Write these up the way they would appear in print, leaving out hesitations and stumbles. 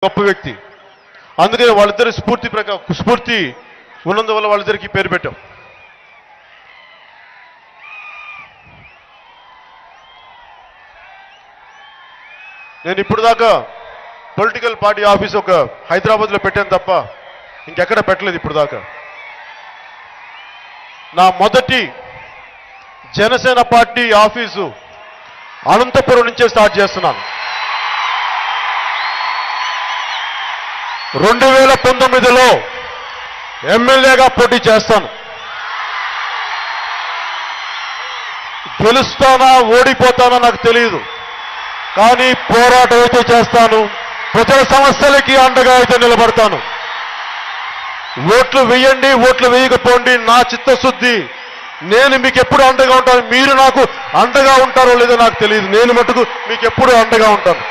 గొప్ప వ్యక్తి. అందుకని వాళ్ళిద్దరి స్ఫూర్తి ఉన్నందువల్ల వాళ్ళిద్దరికి పేరు పెట్టాం. నేను ఇప్పుడు దాకా పొలిటికల్ పార్టీ ఆఫీస్ ఒక హైదరాబాద్లో పెట్టాను తప్ప ఇంకెక్కడ పెట్టలేదు ఇప్పుడు దాకా. నా మొదటి జనసేన పార్టీ ఆఫీసు అనంతపురం నుంచే స్టార్ట్ చేస్తున్నాను. 2019లో ఎమ్మెల్యేగా పోటీ చేస్తాను. గెలుస్తానా ఓడిపోతానా నాకు తెలియదు, కానీ పోరాటం అయితే చేస్తాను. ప్రజల సమస్యలకి అండగా అయితే నిలబడతాను. ఓట్లు వేయండి, ఓట్లు వేయకపోండి, నా చిత్తశుద్ధి. నేను మీకు ఎప్పుడు అండగా ఉంటాను. మీరు నాకు అండగా ఉంటారో లేదో నాకు తెలియదు. నేను మటుకు మీకు ఎప్పుడు అండగా ఉంటాను.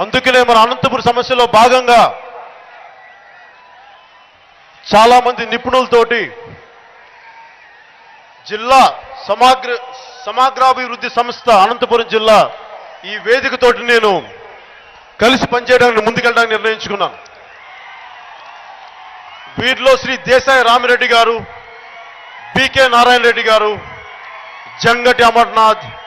అందుకనే మన అనంతపురం సమస్యలో భాగంగా చాలా మంది నిపుణులతోటి జిల్లా సమగ్రాభివృద్ధి సంస్థ అనంతపురం జిల్లా ఈ వేదికతోటి నేను కలిసి పనిచేయడానికి ముందుకెళ్ళడానికి నిర్ణయించుకున్నాను. వీరిలో శ్రీ దేశాయి రామిరెడ్డి గారు, బికే నారాయణ రెడ్డి గారు, జంగటి అమర్నాథ్,